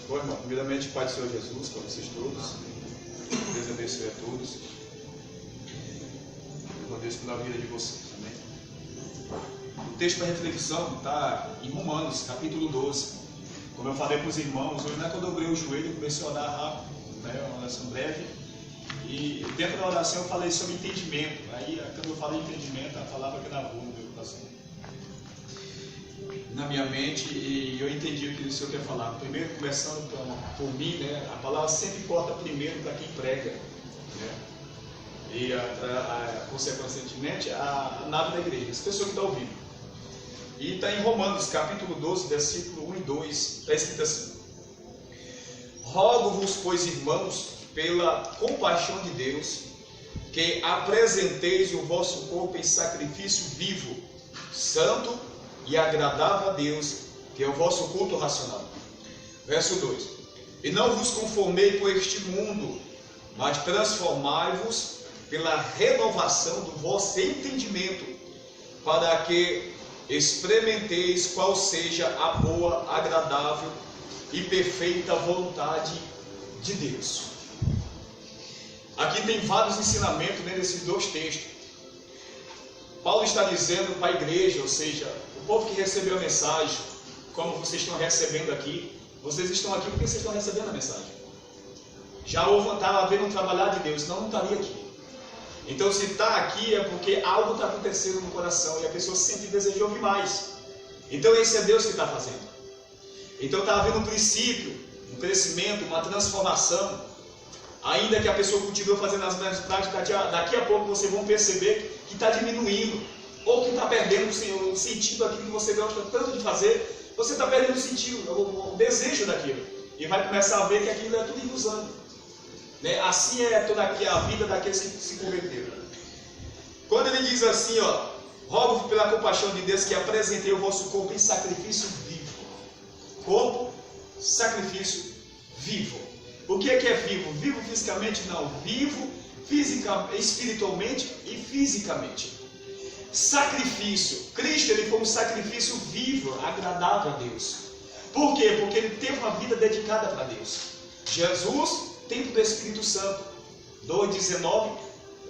Bom, irmão, primeiramente, Pai do Senhor Jesus, para vocês todos. Deus abençoe a todos. Eu Deus pela vida de vocês, amém? O texto para reflexão está em Romanos, capítulo 12. Como eu falei para os irmãos, hoje não é quando eu dobrei o joelho, eu comecei a orar rápido, né? Uma oração breve. E dentro da oração eu falei sobre entendimento. Aí, quando eu falei entendimento, a palavra gravou no meu coração, na minha mente, e eu entendi o que o Senhor quer falar. Primeiro, começando por mim, né? A palavra sempre importa primeiro para quem prega, né? E consequentemente a nave da igreja, as pessoas que estão ouvindo. E está em Romanos, capítulo 12, versículo 1 e 2, está escrito assim: rogo-vos, pois, irmãos, pela compaixão de Deus, que apresenteis o vosso corpo em sacrifício vivo, santo e agradável a Deus, que é o vosso culto racional. Verso 2: e não vos conformei com este mundo, mas transformai-vos pela renovação do vosso entendimento, para que experimenteis qual seja a boa, agradável e perfeita vontade de Deus. Aqui tem vários ensinamentos nesses dois textos. Paulo está dizendo para a igreja, ou seja, o povo que recebeu a mensagem, como vocês estão recebendo aqui, vocês estão aqui porque vocês estão recebendo a mensagem. Já estava havendo um trabalhar de Deus, senão não estaria aqui. Então, se está aqui é porque algo está acontecendo no coração e a pessoa sempre deseja ouvir mais. Então, esse é Deus que está fazendo. Então, está havendo um princípio, um crescimento, uma transformação. Ainda que a pessoa continue fazendo as mesmas práticas, daqui a pouco vocês vão perceber que está diminuindo, ou que está perdendo o sentido daquilo que você gosta tanto de fazer. Você está perdendo o sentido, o desejo daquilo. E vai começar a ver que aquilo é tudo ilusão. Né? Assim é toda aqui a vida daqueles que se converteram. Quando ele diz assim, ó, rogo pela compaixão de Deus que apresentei o vosso corpo em sacrifício vivo. Corpo, sacrifício vivo. O que é vivo? Vivo fisicamente? Não. Vivo espiritualmente e fisicamente. Sacrifício. Cristo, ele foi um sacrifício vivo, agradável a Deus. Por quê? Porque ele teve uma vida dedicada para Deus. Jesus, templo do Espírito Santo, 2,19,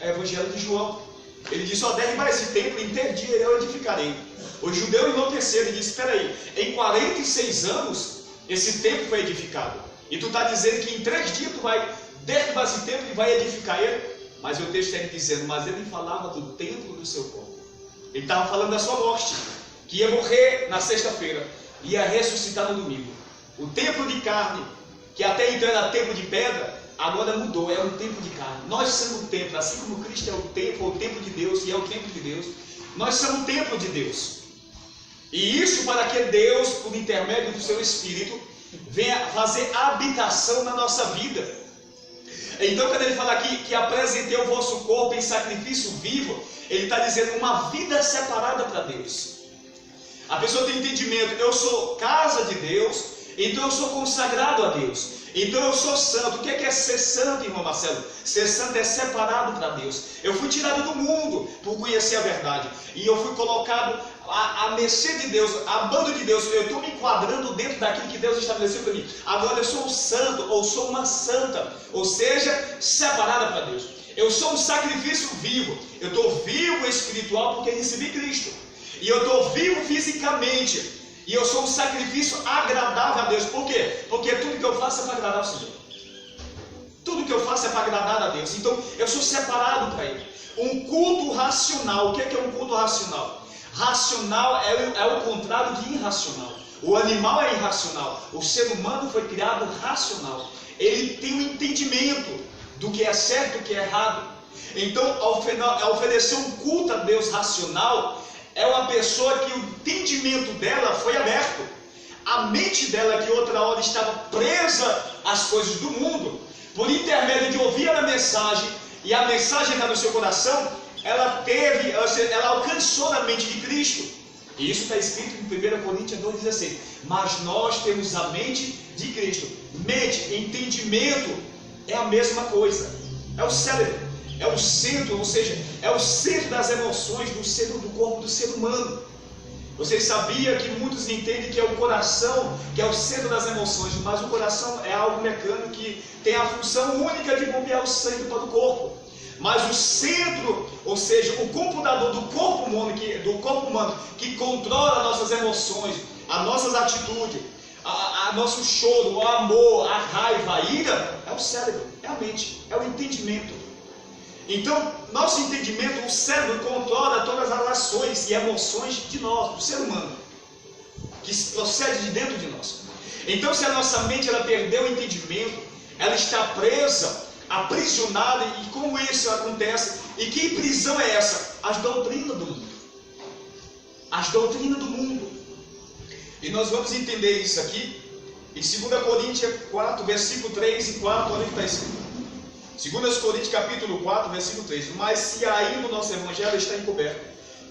Evangelho de João. Ele disse, ó, derribar esse templo, em 3 dias eu edificarei. O judeu enlouqueceu e disse, espera aí, em 46 anos, esse templo foi edificado. E tu está dizendo que em 3 dias tu vai derrubar esse templo e vai edificar ele? Mas o texto está dizendo, mas ele falava do templo do seu corpo. Ele estava falando da sua morte, que ia morrer na sexta-feira, ia ressuscitar no domingo. O templo de carne, que até então era templo de pedra, agora mudou, é um templo de carne. Nós somos o templo, assim como Cristo é o templo de Deus, e é o templo de Deus, nós somos o templo de Deus. E isso para que Deus, por intermédio do seu Espírito, venha fazer habitação na nossa vida. Então, quando ele fala aqui que apresentei o vosso corpo em sacrifício vivo, ele está dizendo uma vida separada para Deus. A pessoa tem entendimento, eu sou casa de Deus, então eu sou consagrado a Deus. Então eu sou santo. O que é ser santo, irmão Marcelo? Ser santo é separado para Deus. Eu fui tirado do mundo por conhecer a verdade. E eu fui colocado à mercê de Deus, a bando de Deus. Eu estou me enquadrando dentro daquilo que Deus estabeleceu para mim. Agora eu sou um santo, ou sou uma santa. Ou seja, separada para Deus. Eu sou um sacrifício vivo. Eu estou vivo espiritual porque recebi Cristo. E eu estou vivo fisicamente. E eu sou um sacrifício agradável a Deus. Por quê? Porque tudo que eu faço é para agradar o Senhor. Tudo que eu faço é para agradar a Deus. Então eu sou separado para Ele. Um culto racional. O que é um culto racional? Racional é o contrário de irracional. O animal é irracional. O ser humano foi criado racional. Ele tem um entendimento do que é certo e do que é errado. Então, ao oferecer um culto a Deus racional, é uma pessoa que o entendimento dela foi aberto. A mente dela, que outra hora estava presa às coisas do mundo, por intermédio de ouvir a mensagem, e a mensagem está no seu coração, ela alcançou na mente de Cristo. E isso está escrito em 1 Coríntios 2,16. Mas nós temos a mente de Cristo. Mente, entendimento, é a mesma coisa. É o cérebro. É o centro, ou seja, é o centro das emoções do corpo do ser humano. Vocês sabiam que muitos entendem que é o coração, que é o centro das emoções, mas o coração é algo mecânico que tem a função única de bombear o sangue para o corpo. Mas o centro, ou seja, o computador do corpo humano que controla nossas emoções, as nossas atitudes, nosso choro, o amor, a raiva, a ira, é o cérebro, é a mente, é o entendimento. Então, nosso entendimento, o cérebro controla todas as ações e emoções de nós, do ser humano, que procede de dentro de nós. Então, se a nossa mente ela perdeu o entendimento, ela está presa, aprisionada, e como isso acontece? E que prisão é essa? As doutrinas do mundo. As doutrinas do mundo. E nós vamos entender isso aqui em 2 Coríntios 4, versículo 3 e 4, olha o que está escrito. 2 Coríntios capítulo 4, versículo 3. Mas se ainda o nosso evangelho está encoberto,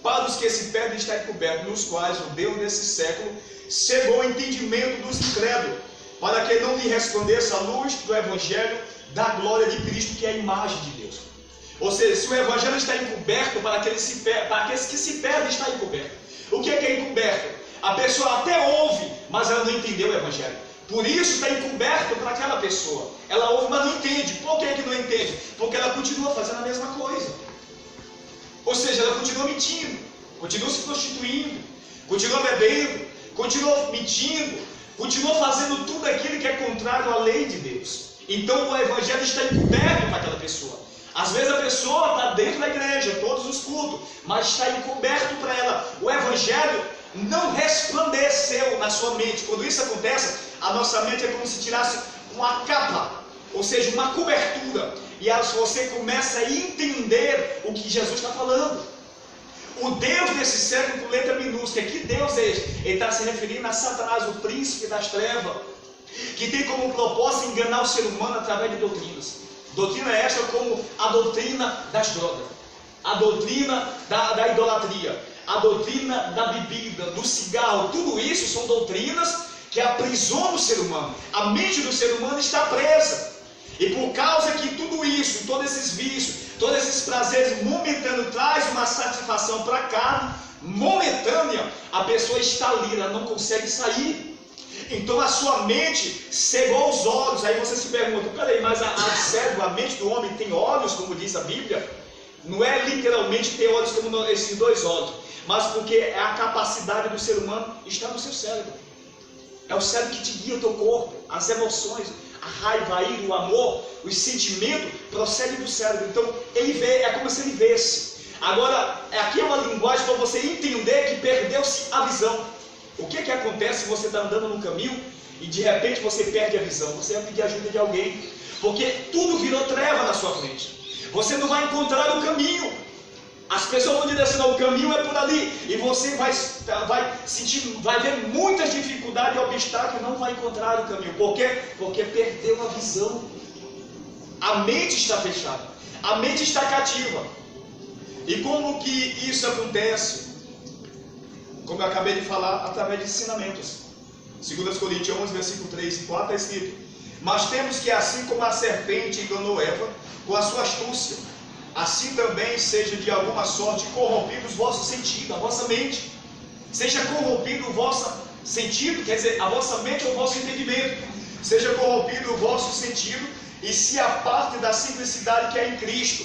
para os que se perdem está encoberto, nos quais o Deus desse século cegou o entendimento dos incrédulos, para que não lhe resplandeça a luz do evangelho da glória de Cristo, que é a imagem de Deus. Ou seja, se o evangelho está encoberto, para aqueles que se perdem está encoberto. O que é encoberto? A pessoa até ouve, mas ela não entendeu o evangelho. Por isso está encoberto para aquela pessoa. Ela ouve, mas não entende. Por que não entende? Porque ela continua fazendo a mesma coisa. Ou seja, ela continua mentindo, continua se prostituindo, continua bebendo, continua mentindo, continua fazendo tudo aquilo que é contrário à lei de Deus. Então o evangelho está encoberto para aquela pessoa. Às vezes a pessoa está dentro da igreja, todos os cultos, mas está encoberto para ela. O evangelho não resplandeceu na sua mente. Quando isso acontece, a nossa mente é como se tirasse uma capa, ou seja, uma cobertura, e você começa a entender o que Jesus está falando. O Deus desse século, com letra minúscula, que Deus é esse? Ele está se referindo a Satanás, o príncipe das trevas, que tem como propósito enganar o ser humano através de doutrinas. Doutrina esta como a doutrina das drogas, a doutrina da idolatria, a doutrina da bebida, do cigarro. Tudo isso são doutrinas que aprisionam o ser humano. A mente do ser humano está presa. E por causa que tudo isso, todos esses vícios, todos esses prazeres momentâneos traz uma satisfação para a carne, momentânea, a pessoa está ali, ela não consegue sair. Então a sua mente cegou os olhos. Aí você se pergunta, peraí, mas a mente do homem tem olhos, como diz a Bíblia? Não é literalmente ter olhos como esses dois olhos, mas porque a capacidade do ser humano está no seu cérebro. É o cérebro que te guia o teu corpo, as emoções, a raiva, a ira, o amor, os sentimentos procedem do cérebro. Então ele vê, é como se ele visse. Agora, aqui é uma linguagem para você entender que perdeu-se a visão. O que acontece se você está andando no caminho e de repente você perde a visão? Você vai pedir ajuda de alguém, porque tudo virou treva na sua frente. Você não vai encontrar o caminho. As pessoas vão dizer assim, não, o caminho é por ali. E você vai ver muitas dificuldades e obstáculos e não vai encontrar o caminho. Por quê? Porque perdeu a visão. A mente está fechada. A mente está cativa. E como que isso acontece? Como eu acabei de falar, através de ensinamentos. 2 Coríntios 11, versículo 3 e 4 está escrito: mas temos que, assim como a serpente enganou Eva com a sua astúcia, assim também seja de alguma sorte corrompido os vossos sentidos, a vossa mente. Seja corrompido o vosso sentido, quer dizer, a vossa mente ou o vosso entendimento. Seja corrompido o vosso sentido e se aparte da simplicidade que é em Cristo.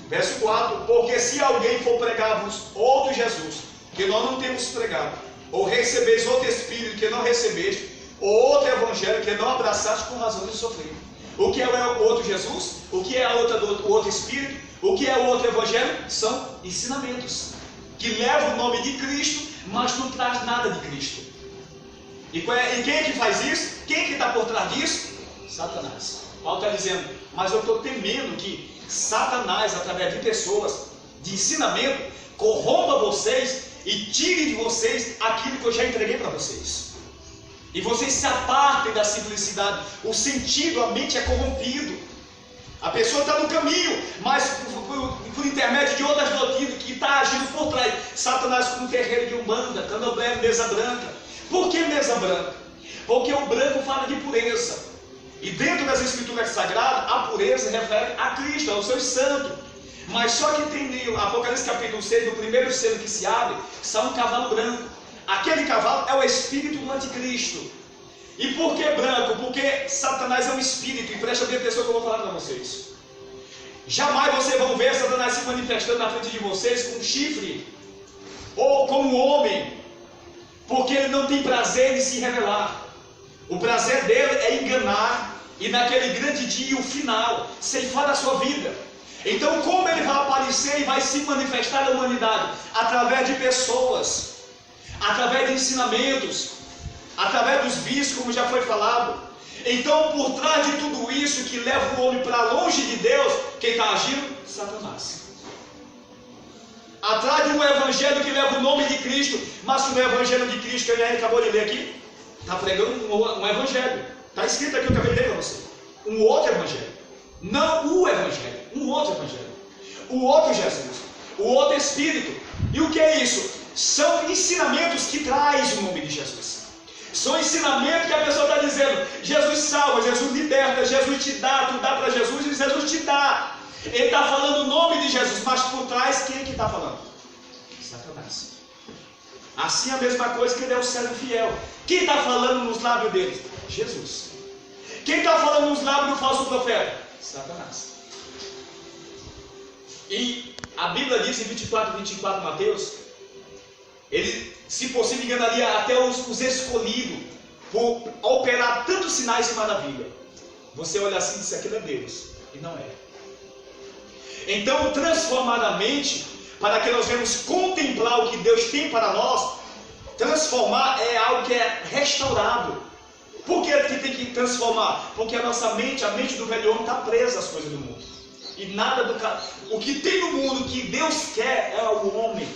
Verso 4: porque se alguém for pregar-vos outro Jesus, que nós não temos pregado, ou recebeis outro Espírito que não recebeste, ou outro Evangelho que não abraçaste, por razão de sofrer. O que é o outro Jesus? O que é o outro Espírito? O que é o outro Evangelho? São ensinamentos que levam o nome de Cristo, mas não traz nada de Cristo. E quem é que faz isso? Quem é que está por trás disso? Satanás. Paulo está dizendo, mas eu estou temendo que Satanás, através de pessoas, de ensinamento, corrompa vocês e tire de vocês aquilo que eu já entreguei para vocês. E vocês se apartem da simplicidade. O sentido, a mente é corrompido. A pessoa está no caminho, mas por intermédio de outras doutrinas que está agindo por trás. Satanás com um terreiro de Umbanda, candomblé, mesa branca. Por que mesa branca? Porque o branco fala de pureza. E dentro das escrituras sagradas, a pureza refere a Cristo, aos seus santos. Mas só que tem no Apocalipse capítulo 6, no primeiro selo que se abre, está um cavalo branco. Aquele cavalo é o espírito do anticristo. E por que branco? Porque Satanás é um espírito. E preste bem atenção que eu vou falar para vocês. Jamais vocês vão ver Satanás se manifestando na frente de vocês com um chifre, ou como homem, porque ele não tem prazer em se revelar. O prazer dele é enganar, e naquele grande dia, o final, ceifar da sua vida. Então, como ele vai aparecer e vai se manifestar na humanidade? Através de pessoas, através de ensinamentos, através dos vícios, como já foi falado. Então, por trás de tudo isso que leva o homem para longe de Deus, quem está agindo? Satanás. Atrás de um evangelho que leva o nome de Cristo, mas no evangelho de Cristo que ele acabou de ler aqui, está pregando um evangelho. Está escrito aqui, eu acabei de ler para você. Um outro evangelho. Não o evangelho, um outro evangelho. O outro Jesus, o outro Espírito. E o que é isso? São ensinamentos que traz o nome de Jesus. São ensinamentos que a pessoa está dizendo: Jesus salva, Jesus liberta, Jesus te dá, tu dá para Jesus e Jesus te dá. Ele está falando o nome de Jesus, mas por trás quem é que está falando? Satanás. Assim a mesma coisa que ele é o servo fiel. Quem está falando nos lábios dele? Jesus. Quem está falando nos lábios do falso profeta? Satanás. E a Bíblia diz em 24, Mateus, ele, se possível, enganaria até os escolhidos por operar tantos sinais e maravilha. Você olha assim e diz: aquilo é Deus. E não é. Então, transformar a mente, para que nós venhamos contemplar o que Deus tem para nós. Transformar é algo que é restaurado. Por que tem que transformar? Porque a nossa mente, a mente do velho homem, está presa às coisas do mundo. E nada do o que tem no mundo que Deus quer é o homem.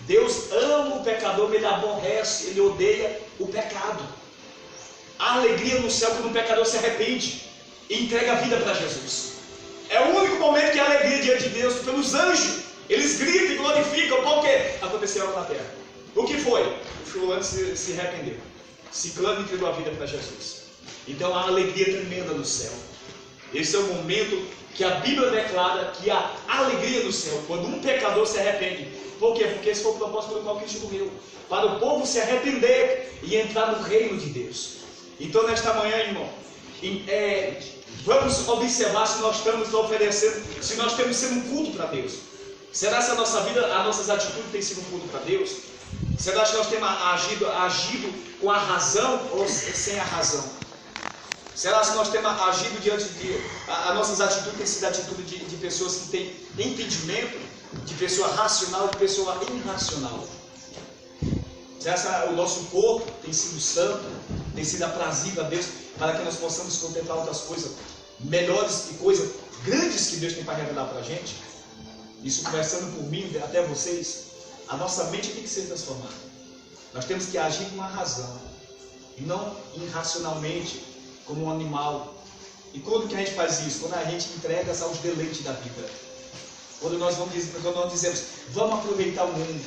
Deus ama o pecador, mas ele aborrece, ele odeia o pecado. Há alegria no céu quando o pecador se arrepende e entrega a vida para Jesus. É o único momento que há alegria diante de Deus. Pelos anjos, eles gritam e glorificam. Por quê? Aconteceu algo na terra. O que foi? O fulano se arrependeu. Ciclano entregou a vida para Jesus. Então há alegria tremenda no céu. Esse é o momento que a Bíblia declara que há alegria no céu, quando um pecador se arrepende. Por quê? Porque esse foi o propósito pelo qual Cristo morreu. Para o povo se arrepender e entrar no reino de Deus. Então nesta manhã, irmão, vamos observar se nós estamos oferecendo, se nós temos sido um culto para Deus. Será que a nossa vida, as nossas atitudes têm sido um culto para Deus? Será que nós temos agido com a razão ou sem a razão? Será que nós temos agido diante de as nossas atitudes têm sido atitude de pessoas que têm entendimento, de pessoa racional e de pessoa irracional? Será que o nosso corpo tem sido santo, tem sido aprazível a Deus, para que nós possamos contemplar outras coisas melhores e coisas grandes que Deus tem para revelar para a gente? Isso começando por mim até vocês. A nossa mente tem que ser transformada. Nós temos que agir com a razão e não irracionalmente, como um animal. E quando que a gente faz isso? Quando a gente entrega aos deleites da vida. Quando nós dizemos: vamos aproveitar o mundo,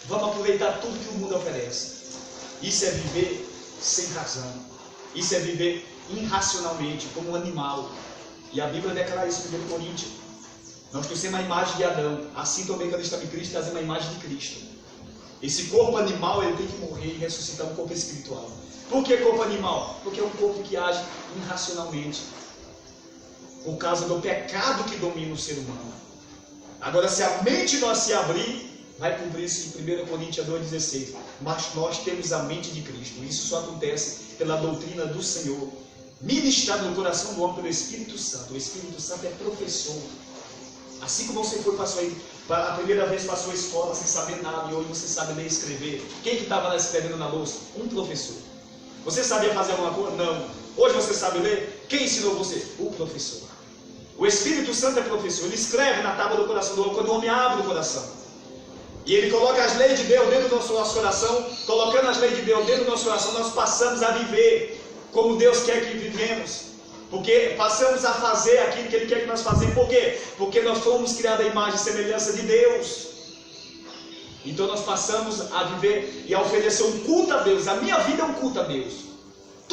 vamos aproveitar tudo que o mundo oferece. Isso é viver sem razão. Isso é viver irracionalmente, como um animal. E a Bíblia declara isso em 1 Coríntios. Nós trouxemos a imagem de Adão, assim também quando estamos em Cristo, trazemos a imagem de Cristo. Esse corpo animal, ele tem que morrer e ressuscitar um corpo espiritual. Por que corpo animal? Porque é um corpo que age irracionalmente, por causa do pecado que domina o ser humano. Agora, se a mente não se abrir, vai cumprir isso em 1 Coríntios 2,16. Mas nós temos a mente de Cristo. Isso só acontece pela doutrina do Senhor, ministrada no coração do homem pelo Espírito Santo. O Espírito Santo é professor. Assim como você foi para a primeira vez para a sua escola sem saber nada, e hoje você sabe ler e escrever. Quem que estava lá escrevendo na louça? Um professor. Você sabia fazer alguma coisa? Não. Hoje você sabe ler? Quem ensinou você? O professor. O Espírito Santo é professor. Ele escreve na tábua do coração do homem quando o homem abre o coração. E ele coloca as leis de Deus dentro do nosso coração. Colocando as leis de Deus dentro do nosso coração, nós passamos a viver como Deus quer que vivemos. Porque passamos a fazer aquilo que Ele quer que nós façamos. Por quê? Porque nós fomos criados à imagem e semelhança de Deus. Então nós passamos a viver e a oferecer um culto a Deus. A minha vida é um culto a Deus.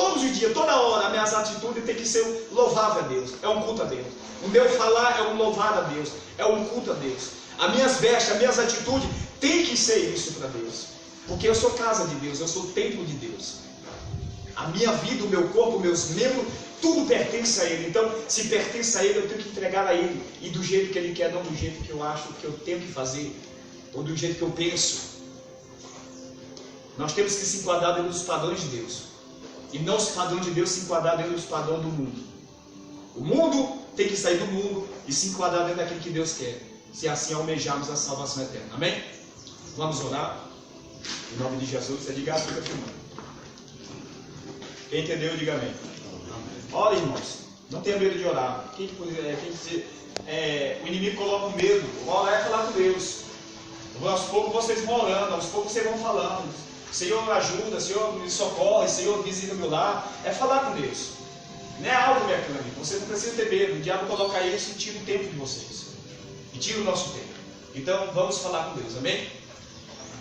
Todos os dias, toda hora, as minhas atitudes tem que ser louvável a Deus. É um culto a Deus. O meu falar é um louvar a Deus. É um culto a Deus. As minhas vestes, as minhas atitudes tem que ser isso para Deus. Porque eu sou casa de Deus, eu sou templo de Deus. A minha vida, o meu corpo, meus membros, tudo pertence a Ele. Então, se pertence a Ele, eu tenho que entregar a Ele. E do jeito que Ele quer, não do jeito que eu acho que eu tenho que fazer. Ou do jeito que eu penso. Nós temos que se enquadrar dentro dos padrões de Deus. E não os padrões de Deus se enquadrar dentro dos padrões do mundo. O mundo tem que sair do mundo e se enquadrar dentro daquilo que Deus quer. Se assim almejarmos a salvação eterna. Amém? Vamos orar. Em nome de Jesus. Você diga, fica filmando. Quem entendeu, diga amém. Ora, irmãos, não tenha medo de orar. O inimigo coloca o medo. Orar é falar com Deus. Aos poucos vocês vão orando, aos poucos vocês vão falando. Senhor, ajuda, Senhor, me socorre, Senhor, visita o meu lar. É falar com Deus. Não é algo mecânico. Você não precisa ter medo. O diabo coloca isso e tira o tempo de vocês. E tira o nosso tempo. Então, vamos falar com Deus. Amém?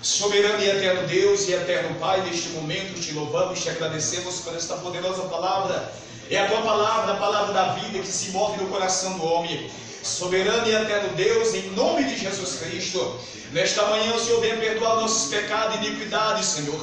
Soberano e eterno Deus e eterno Pai, neste momento te louvamos, te agradecemos por esta poderosa palavra. É a tua palavra, a palavra da vida que se move no coração do homem. Soberano e eterno Deus, em nome de Jesus Cristo, nesta manhã o Senhor vem perdoar nossos pecados e iniquidades, Senhor.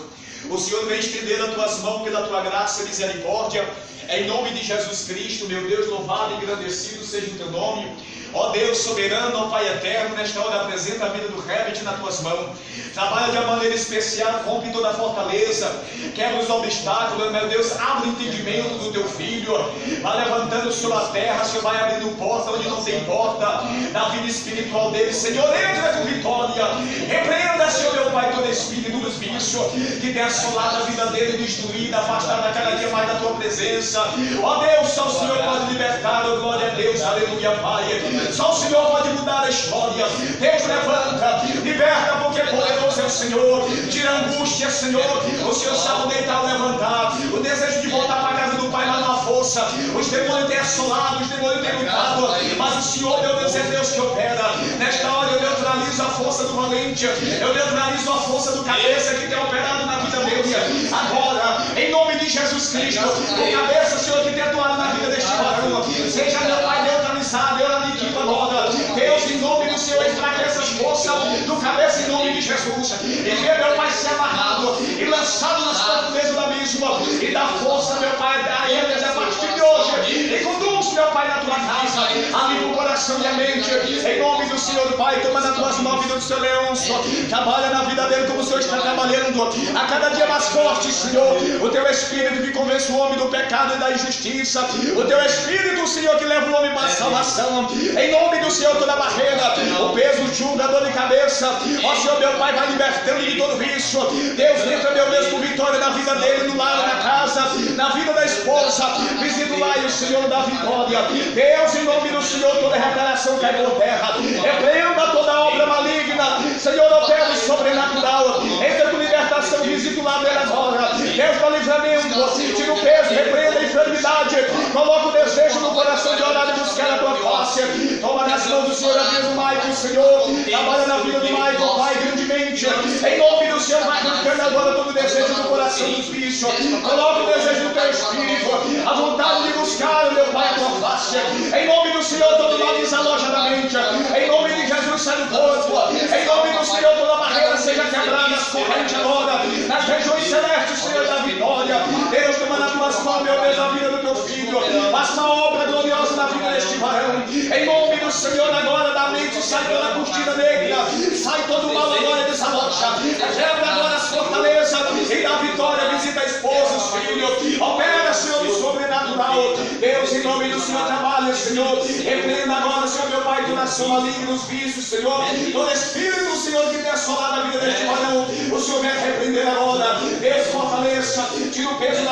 O Senhor vem estender as tuas mãos pela tua graça e misericórdia. Em nome de Jesus Cristo, meu Deus, louvado e engrandecido seja o teu nome. Ó Deus soberano, ó Pai eterno, nesta hora apresenta a vida do Herbert nas tuas mãos. Trabalha de uma maneira especial, rompe toda a fortaleza, quebra os obstáculos, meu Deus, abre o entendimento do teu filho. Vai levantando sobre a terra, Senhor, vai abrindo porta onde não tem porta, na vida espiritual dele. Senhor, entra com vitória. Repreenda, Senhor, meu Pai, todo espírito dos bichos que tem assolado a vida dele, destruída, afastada cada dia mais da tua presença. Ó Deus, só o Senhor pode libertar, oh glória a Deus, aleluia, Pai. Só o Senhor pode mudar a história. Deus levanta, liberta, porque poderoso é o Senhor. Tira a angústia, Senhor. O Senhor sabe deitar ou levantar. O desejo de voltar para a casa do Pai lá na força. Os demônios têm assolado, os demônios têm lutado, mas o Senhor, meu Deus, é Deus que opera. Nesta hora eu neutralizo a força do valente, eu neutralizo a força do cabeça que tem operado na vida dele. Agora, em nome de Jesus Cristo, o cabeça, Senhor, que tem atuado na vida deste varão, seja, meu Pai, neutralizado, eu aniquilo agora. Deus, em nome do Senhor, enfraqueça as forças do cabeça em nome de Jesus. E vê, meu Pai, ser amarrado e lançado nas profundezas do abismo. E dá força, meu Pai, a eles a partir de hoje. E conduz, meu Pai, na tua casa. Amiga o coração e a mente. Em nome do Senhor, Pai, toma nas tuas mãos, vida do seu Leôncio. Trabalha na vida dele como o Senhor está trabalhando. A cada dia mais forte, Senhor. O teu Espírito que convence o homem do pecado e da injustiça. O teu Espírito, Senhor, que leva o homem para a salvação. Em nome do Senhor, toda barreira, o peso, o jugo, a dor de cabeça. Ó Senhor, meu Pai, vai libertando de todo vício. Deus, entra, meu Deus, com vitória na vida dele, no lar, na casa, na vida da esposa. Visita o lar e o Senhor da vitória. Deus, em nome do Senhor, toda reparação cai por terra. Repreenda toda obra maligna. Senhor, opera o sobrenatural. Entra com libertação, visita o lar dele agora. Deus, dá livramento. Tira o peso, repreenda a enfermidade. Coloca o desejo no coração de orar e buscar a tua face. Toma nas mãos do Senhor a vida do Michael, Senhor. Trabalha na vida do Michael, Pai, grandemente. Em nome do Senhor, vai arrancando agora todo o desejo do coração dos bichos. Coloca o desejo do teu espírito, a vontade de buscar, meu Pai, a tua face. Em nome do Senhor, todo mal desaloja da mente. Em nome de Jesus, sai do corpo. Em nome do Senhor, toda barreira seja quebrada, as correntes agora, nas regiões celestes, Senhor da vitória. Deus, toma nas tuas mãos, meu Deus, a vida do teu filho. Faça uma obra gloriosa na vida deste varão. Em nome do Senhor, agora da mente, sai toda a curtida negra. Sai todo o mal agora dessa loja. Quebra agora as fortalezas e dá vitória. Visita a esposa, os filhos. Opera, Senhor, do sobrenatural. Deus, em nome do Senhor, trabalha, Senhor. Repreenda agora, Senhor, meu Pai, toda ação maligna, os vícios, Senhor. Todo espírito, Senhor, que tem assolado a vida deste varão. O Senhor vem repreender agora. Deus, fortaleça. Tira o peso da